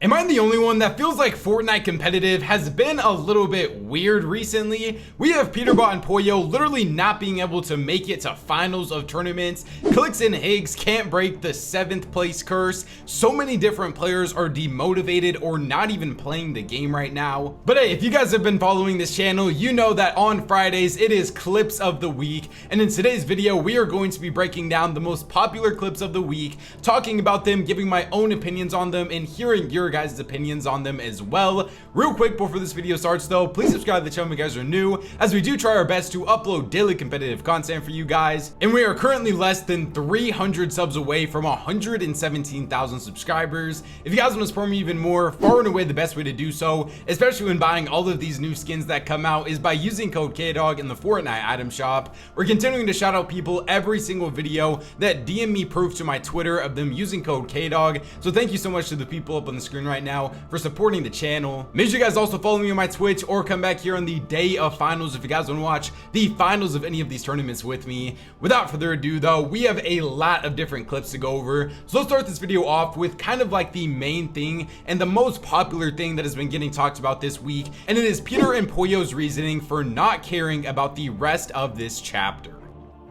Am I the only one that feels like Fortnite competitive has been a little bit weird recently? We have Peterbot and Pollo literally not being able to make it to finals of tournaments. Clix and Higgs can't break the 7th place curse. So many different players are demotivated or not even playing the game right now. But hey, if you guys have been following this channel, you know that on Fridays it is clips of the week. And in today's video, we are going to be breaking down the most popular clips of the week, talking about them, giving my own opinions on them, and hearing your guys' opinions on them as well. Real quick before this video starts though, please subscribe to the channel if you guys are new, as we do try our best to upload daily competitive content for you guys. And we are currently less than 300 subs away from 117,000 subscribers. If you guys want to support me even more, far and away the best way to do so, especially when buying all of these new skins that come out, is by using code KDOG in the Fortnite item shop. We're continuing to shout out people every single video that DM me proof to my Twitter of them using code KDOG. So thank you so much to the people up on the screen right now for supporting the channel. Make sure you guys also follow me on my Twitch or come back here on the day of finals if you guys want to watch the finals of any of these tournaments with me. Without further ado though, we have a lot of different clips to go over. So let's start this video off with kind of like the main thing and the most popular thing that has been getting talked about this week, and it is Peter and Pollo's reasoning for not caring about the rest of this chapter.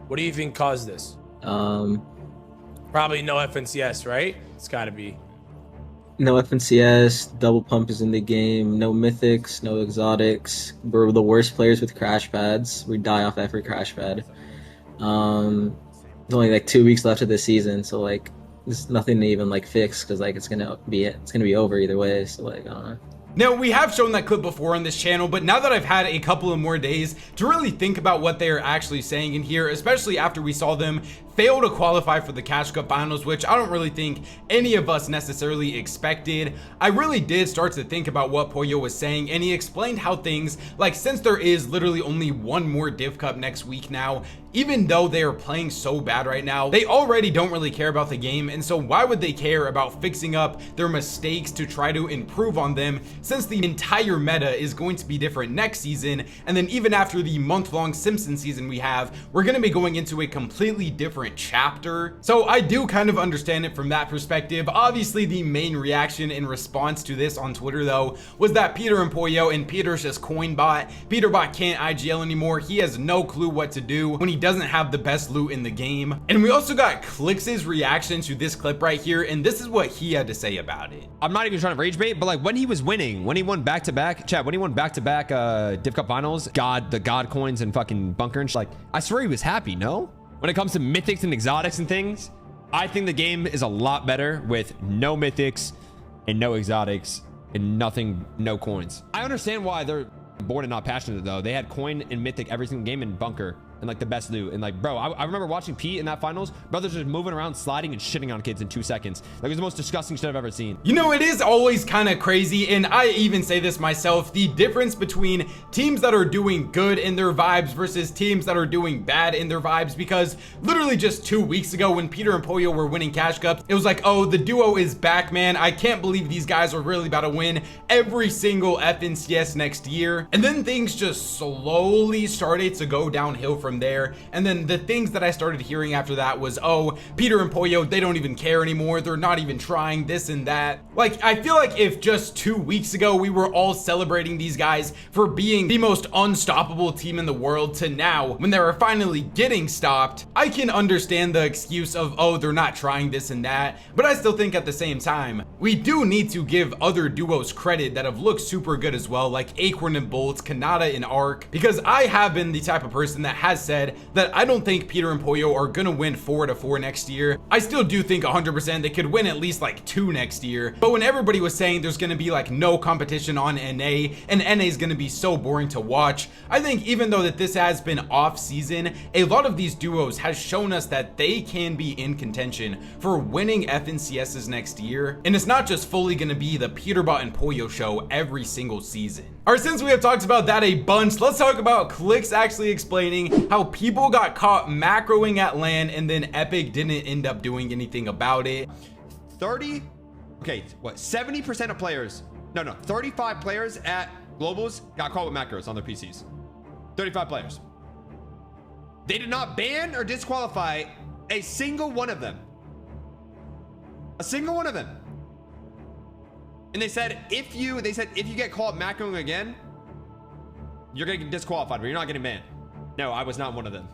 What do you think caused this? Probably no FNCS, right? It's gotta be. No FNCS, double pump is in the game, no mythics, no exotics. We're the worst players with crash pads. We die off every crash pad. There's only like 2 weeks left of the season, so like there's nothing to even like fix because like it's gonna be over either way. So like I don't know. Now, we have shown that clip before on this channel, but now that I've had a couple of more days to really think about what they're actually saying in here, especially after we saw them fail to qualify for the Cash Cup finals, which I don't really think any of us necessarily expected, I really did start to think about what Pollo was saying, and he explained how things, like since there is literally only one more Div Cup next week now, even though they are playing so bad right now, they already don't really care about the game, and so why would they care about fixing up their mistakes to try to improve on them, since the entire meta is going to be different next season, and then even after the month-long Simpson season we have, we're going to be going into a completely different chapter. So I do kind of understand it from that perspective. Obviously the main reaction in response to this on Twitter though was that Peter and Pollo, and Peter's just coin bot. Peterbot can't IGL anymore. He has no clue what to do when he doesn't have the best loot in the game. And we also got Clix's reaction to this clip right here, and this is what he had to say about it. I'm not even trying to rage bait, but like when he was winning, when he won back-to-back, chat, when he won back-to-back Div Cup finals, the God coins and fucking bunker and like, I swear he was happy, no? When it comes to mythics and exotics and things, I think the game is a lot better with no mythics and no exotics and nothing, no coins. I understand why they're bored and not passionate though. They had coin and mythic every single game in bunker and like the best loot, and like bro, I remember watching Pete in that finals, brothers just moving around, sliding and shitting on kids in 2 seconds. Like it was the most disgusting shit I've ever seen. You know, it is always kind of crazy, and I even say this myself, the difference between teams that are doing good in their vibes versus teams that are doing bad in their vibes, because literally just 2 weeks ago when Peter and Pollo were winning Cash Cups, it was like, oh, the duo is back, man. I can't believe these guys are really about to win every single FNCS next year. And then things just slowly started to go downhill from there, and then the things that I started hearing after that was, oh, Peter and Pollo, they don't even care anymore, they're not even trying this and that. Like, I feel like if just 2 weeks ago we were all celebrating these guys for being the most unstoppable team in the world, to now when they're finally getting stopped, I can understand the excuse of, oh, they're not trying this and that, but I still think at the same time we do need to give other duos credit that have looked super good as well, like Acorn and Bolt, Kanata and Arc, because I have been the type of person that has said that I don't think Peter and Pollo are gonna win 4 out of 4 next year. I still do think 100% they could win at least like 2 next year, but when everybody was saying there's gonna be like no competition on NA and NA is gonna be so boring to watch, I think even though that this has been off season, a lot of these duos has shown us that they can be in contention for winning FNCSs next year, and it's not just fully gonna be the Peterbot and Pollo show every single season. Alright, since we have talked about that a bunch, let's talk about Clix actually explaining how people got caught macroing at LAN and then Epic didn't end up doing anything about it. 70% of players, 35 players at Globals got caught with macros on their PCs. 35 players. They did not ban or disqualify a single one of them. A single one of them. and they said if you get caught macroing again, you're gonna get disqualified, but you're not getting banned. No, I was not one of them.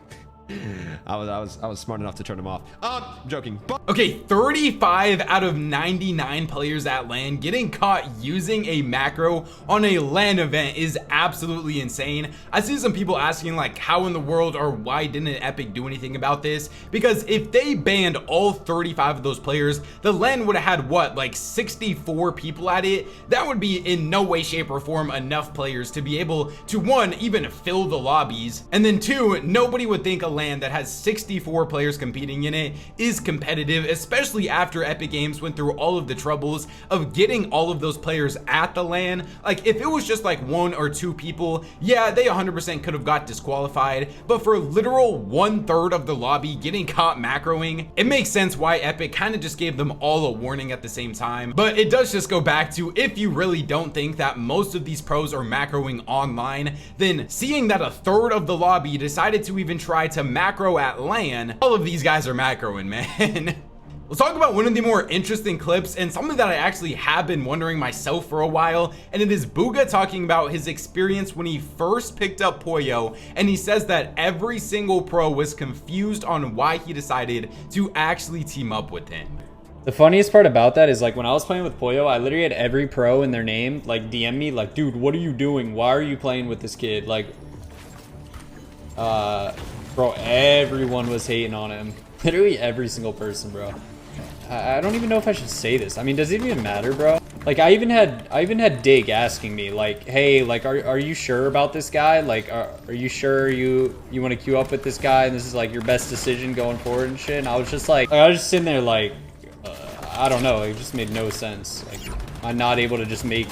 I was smart enough to turn them off. I'm joking. Okay, 35 out of 99 players at LAN getting caught using a macro on a LAN event is absolutely insane. I see some people asking like how in the world or why didn't Epic do anything about this? Because if they banned all 35 of those players, the LAN would have had what, like 64 people at it? That would be in no way, shape or form enough players to be able to, one, even fill the lobbies, and then two, nobody would think a LAN that has 64 players competing in it is competitive, especially after Epic Games went through all of the troubles of getting all of those players at the LAN. Like if it was just like 1 or 2 people, yeah, they 100% could have got disqualified, but for literal 1/3 of the lobby getting caught macroing, it makes sense why Epic kind of just gave them all a warning at the same time. But it does just go back to, if you really don't think that most of these pros are macroing online, then seeing that 1/3 of the lobby decided to even try to macro at LAN, all of these guys are macroing, man. Let's talk about one of the more interesting clips and something that I actually have been wondering myself for a while, and it is Bugha talking about his experience when he first picked up Pollo, and he says that every single pro was confused on why he decided to actually team up with him. The funniest part about that is like when I was playing with Pollo, I literally had every pro in their name like DM me like, dude, what are you doing? Why are you playing with this kid? Like, bro, everyone was hating on him. Literally every single person, bro. I don't even know if I should say this. I mean, does it even matter, bro? Like, I even had Dig asking me, like, hey, like, are you sure about this guy? Like, are you sure you want to queue up with this guy and this is like your best decision going forward and shit? And I was just like I was just sitting there like, I don't know. It just made no sense. Like, I'm not able to just make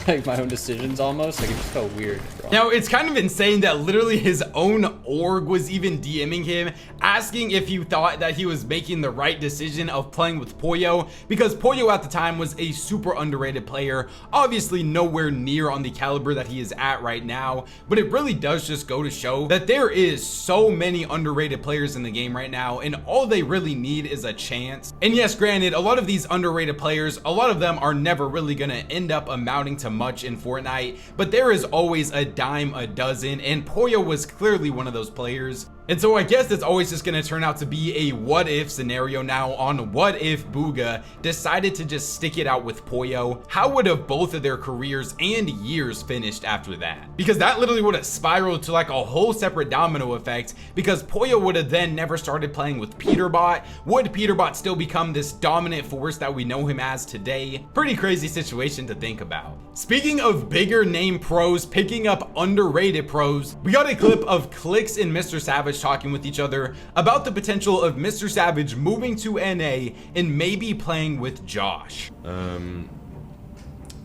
like my own decisions almost. Like, it just felt weird, bro. Now, it's kind of insane that literally his own org was even DMing him, asking if he thought that he was making the right decision of playing with Pollo, because Pollo at the time was a super underrated player, obviously nowhere near on the caliber that he is at right now, but it really does just go to show that there is so many underrated players in the game right now, and all they really need is a chance. And yes, granted, a lot of these underrated players, a lot of them are never really gonna end up amounting to much in Fortnite, but there is always a dime a dozen, and Pollo was clearly one of those players. And so I guess it's always just going to turn out to be a what if scenario now on what if Bugha decided to just stick it out with Pollo. How would have both of their careers and years finished after that? Because that literally would have spiraled to like a whole separate domino effect, because Pollo would have then never started playing with Peterbot. Would Peterbot still become this dominant force that we know him as today? Pretty crazy situation to think about. Speaking of bigger name pros picking up underrated pros, we got a clip of Clix and MrSavage talking with each other about the potential of MrSavage moving to NA and maybe playing with Josh.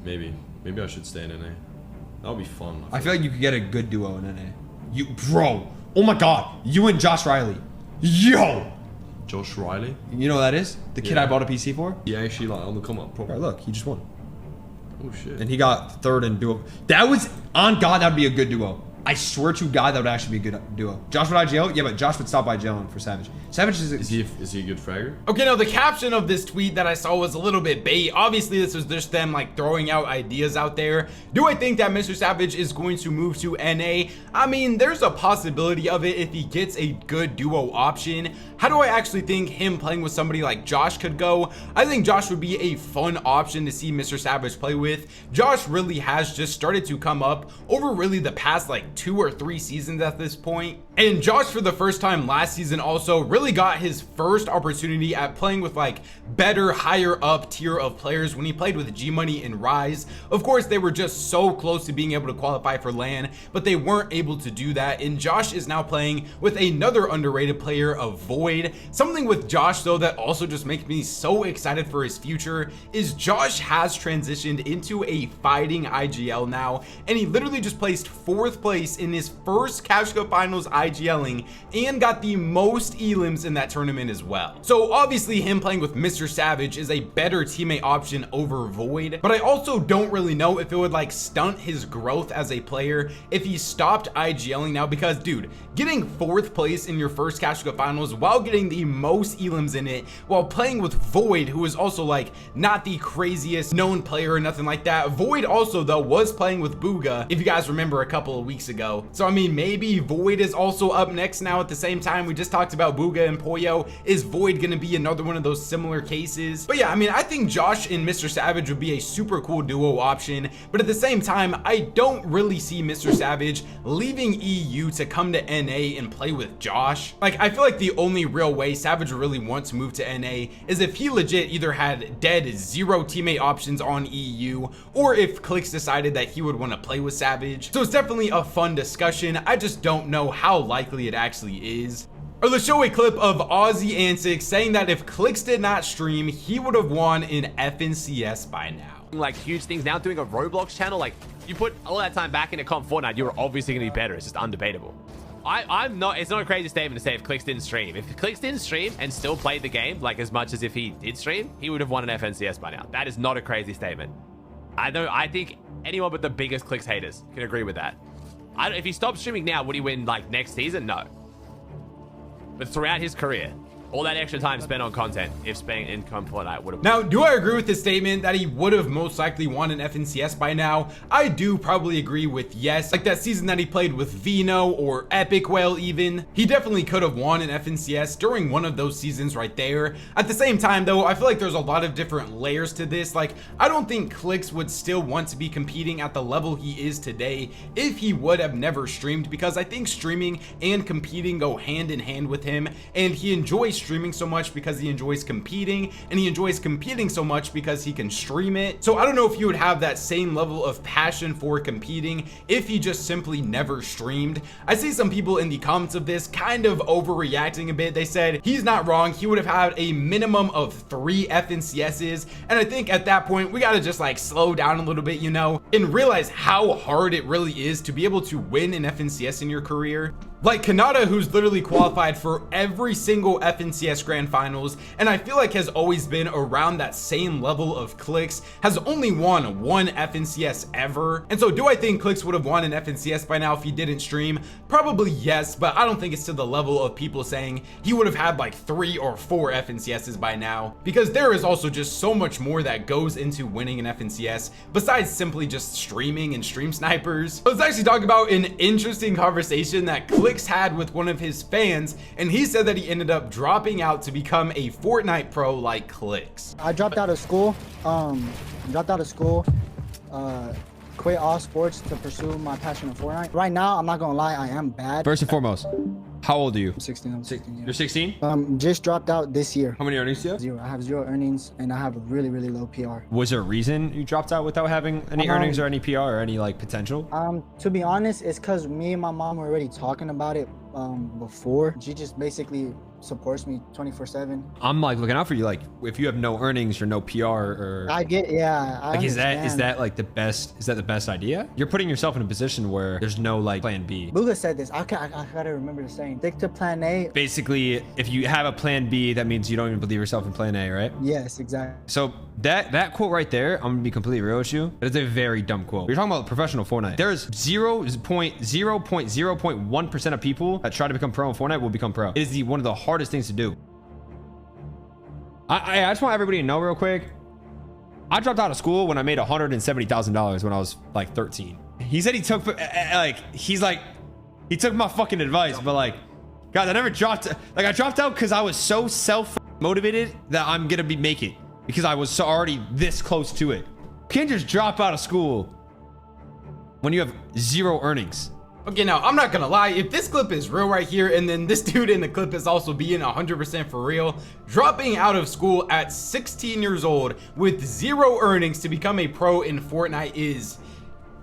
Maybe I should stay in NA. That would be fun. I feel like you could get a good duo in NA. Bro, oh my god, you and Josh Riley. Yo! Josh Riley? You know who that is? The kid I bought a PC for? Yeah, actually, like, on the come up. Bro, look, he just won. Oh shit. And he got third in duo. That was, on God, that would be a good duo. I swear to God, that would actually be a good duo. Josh would IGL? Yeah, but Josh would stop IGLing for Savage. Savage is he a good fragger? Okay, now the caption of this tweet that I saw was a little bit bait. Obviously, this was just them like throwing out ideas out there. Do I think that MrSavage is going to move to NA? I mean, there's a possibility of it if he gets a good duo option. How do I actually think him playing with somebody like Josh could go? I think Josh would be a fun option to see MrSavage play with. Josh really has just started to come up over really the past like 2 or 3 seasons at this point. And Josh, for the first time last season, also really got his first opportunity at playing with like better, higher up tier of players when he played with G Money and Rise. Of course, they were just so close to being able to qualify for LAN, but they weren't able to do that. And Josh is now playing with another underrated player of Void. Something with Josh though that also just makes me so excited for his future is Josh has transitioned into a fighting IGL now, and he literally just placed 4th place in his first Cash Cup Finals IGLing and got the most elims in that tournament as well. So obviously him playing with MrSavage is a better teammate option over Void, but I also don't really know if it would like stunt his growth as a player if he stopped IGLing now, because dude, getting 4th place in your first Cash Cup finals while getting the most elims in it while playing with Void, who is also like not the craziest known player or nothing like that. Void also though was playing with Booga, if you guys remember a couple of weeks ago. So I mean, maybe Void is also up next now at the same time. We just talked about Booga and Pollo. Is Void gonna be another one of those similar cases? But yeah, I mean, I think Josh and MrSavage would be a super cool duo option, but at the same time, I don't really see MrSavage leaving EU to come to NA and play with Josh. Like, I feel like the only real way Savage would really want to move to NA is if he legit either had dead 0 teammate options on EU, or if Clix decided that he would want to play with Savage. So it's definitely a fun discussion. I just don't know how likely it actually is. Or let's show a clip of Aussie Antics saying that if Clix did not stream, he would have won in FNCS by now. Like huge things now, doing a Roblox channel, like you put all that time back into comp Fortnite, you're obviously gonna be better. It's just undebatable. I'm not, it's not a crazy statement to say if Clix didn't stream. If Clix didn't stream and still played the game like as much as if he did stream, he would have won an FNCS by now. That is not a crazy statement. I think anyone but the biggest Clix haters can agree with that. If he stopped streaming now, would he win like next season? No. But throughout his career, all that extra time spent on content, if spent in comp Fortnite would have. Now, do I agree with the statement that he would have most likely won an FNCS by now? I do probably agree with yes. Like that season that he played with Vino or Epic Whale even, he definitely could have won an FNCS during one of those seasons right there. At the same time though, I feel like there's a lot of different layers to this. Like, I don't think Clix would still want to be competing at the level he is today if he would have never streamed, because I think streaming and competing go hand in hand with him, and he enjoys streaming so much because he enjoys competing, and he enjoys competing so much because he can stream it. So I don't know if he would have that same level of passion for competing if he just simply never streamed. I see some people in the comments of this kind of overreacting a bit. They said he's not wrong, he would have had a minimum of 3 FNCSs, and I think at that point we gotta just like slow down a little bit, you know, and realize how hard it really is to be able to win an FNCS in your career. Like Kanata, who's literally qualified for every single FNCS Grand Finals, and I feel like has always been around that same level of Clix, has only won 1 FNCS ever. And so do I think Clix would have won an FNCS by now if he didn't stream? Probably yes, but I don't think it's to the level of people saying he would have had like 3 or 4 FNCSs by now, because there is also just so much more that goes into winning an FNCS besides simply just streaming and stream snipers. Let's actually talk about an interesting conversation that Clix had with one of his fans, and he said that he ended up dropping out to become a Fortnite pro like Clix. I dropped out of school, quit all sports to pursue my passion in Fortnite. Right now, I'm not gonna lie, I am bad. First and foremost, how old are you? I'm 16. You're 16? Just dropped out this year. How many earnings do you have? 0. I have 0 earnings, and I have a really, really low PR. Was there a reason you dropped out without having any earnings or any PR or any like potential? To be honest, it's because me and my mom were already talking about it before. She just basically supports me 24/7. I'm like looking out for you. Like if you have no earnings or no PR or I get, yeah. Like is that like the best? Is that the best idea? You're putting yourself in a position where there's no like plan B. Booga said this. I gotta remember the saying. Stick to plan A. Basically, if you have a plan B, that means you don't even believe yourself in plan A, right? Yes, exactly. So that quote right there, I'm gonna be completely real with you. It's a very dumb quote. You're talking about professional Fortnite. There's 0.1% of people that try to become pro in Fortnite will become pro. It is one of the hardest things to do. I just want everybody to know real quick. I dropped out of school when I made $170,000 when I was like 13. He said he took he took my fucking advice, but like, guys, I never dropped. Like I dropped out because I was so self-motivated that I'm gonna make it because I was already this close to it. You can't just drop out of school when you have 0 earnings. Okay, now I'm not gonna lie, if this clip is real right here, and then this dude in the clip is also being 100% for real, dropping out of school at 16 years old with 0 earnings to become a pro in Fortnite is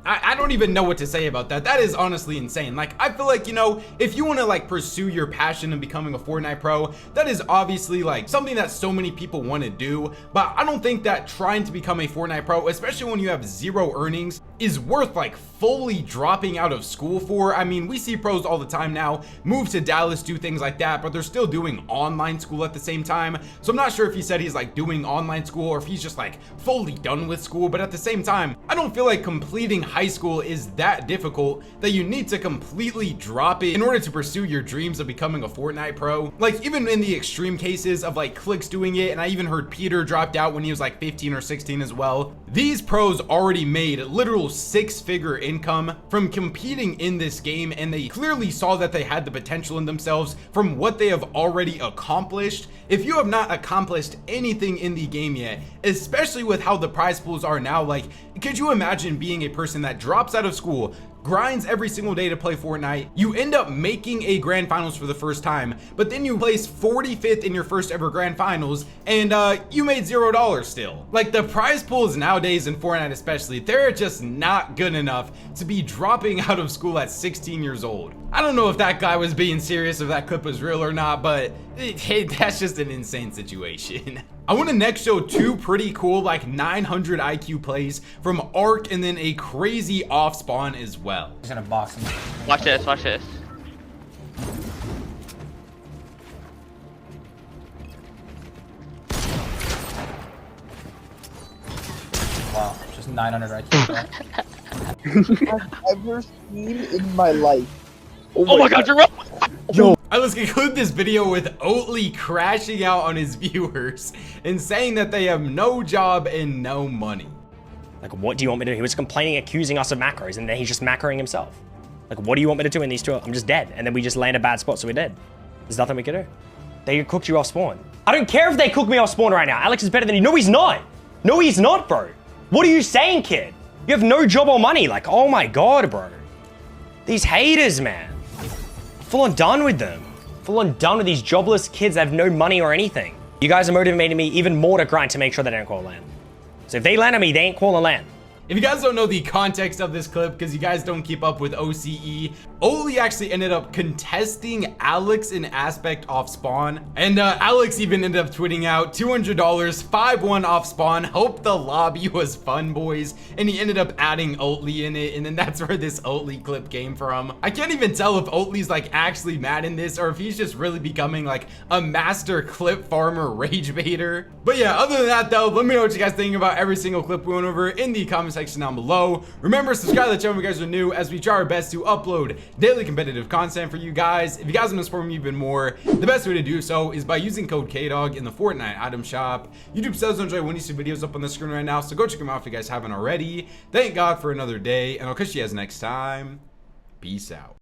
I don't even know what to say about that. That is honestly insane. Like, I feel like, you know, if you want to like pursue your passion in becoming a Fortnite pro, that is obviously like something that so many people want to do. But I don't think that trying to become a Fortnite pro, especially when you have zero earnings, is worth like fully dropping out of school for. I mean, we see pros all the time now move to Dallas, do things like that, but they're still doing online school at the same time. So I'm not sure if he said he's like doing online school or if he's just like fully done with school. But at the same time, I don't feel like completing high school is that difficult that you need to completely drop it in order to pursue your dreams of becoming a Fortnite pro. Like, even in the extreme cases of like Clix doing it, and I even heard Peter dropped out when he was like 15 or 16 as well. These pros already made literal 6-figure income from competing in this game, and they clearly saw that they had the potential in themselves from what they have already accomplished. If you have not accomplished anything in the game yet, especially with how the prize pools are now, like, could you imagine being a person that drops out of school, grinds every single day to play Fortnite, you end up making a grand finals for the first time, but then you place 45th in your first ever grand finals, and you made $0 still. Like, the prize pools nowadays in Fortnite especially, they're just not good enough to be dropping out of school at 16 years old. I don't know if that guy was being serious, if that clip was real or not, but hey, that's just an insane situation. I want to next show two pretty cool like 900 IQ plays from Arc, and then a crazy off spawn as well. He's gonna box him. Watch this, watch this. Wow, just 900 IQ. I've ever seen in my life. Oh my god, you're up! Yo, let's conclude this video with Oatly crashing out on his viewers and saying that they have no job and no money. Like, what do you want me to do? He was complaining, accusing us of macros, and then he's just macroing himself. Like, what do you want me to do in these two? I'm just dead. And then we just land a bad spot, so we're dead. There's nothing we can do. They cooked you off spawn. I don't care if they cook me off spawn right now. Alex is better than you. No, he's not. No, he's not, bro. What are you saying, kid? You have no job or money. Like, oh my god, bro. These haters, man. Full on done with them. Full on done with these jobless kids that have no money or anything. You guys are motivating me even more to grind to make sure they don't call land. So if they land on me, they ain't calling land. If you guys don't know the context of this clip, because you guys don't keep up with OCE, Oatly actually ended up contesting Alex in Aspect off spawn. And Alex even ended up tweeting out $200, 5-1 off spawn. Hope the lobby was fun, boys. And he ended up adding Oatly in it. And then that's where this Oatly clip came from. I can't even tell if Oatly's like actually mad in this or if he's just really becoming like a master clip farmer rage baiter. But yeah, other than that though, let me know what you guys think about every single clip we went over in the comment section down below. Remember, subscribe to the channel if you guys are new, as we try our best to upload daily competitive content for you guys. If you guys want to support me even more, the best way to do so is by using code KDOG in the Fortnite item shop. YouTube says enjoy when you see videos up on the screen right now, so go check them out if you guys haven't already. Thank God for another day, and I'll catch you guys next time. Peace out.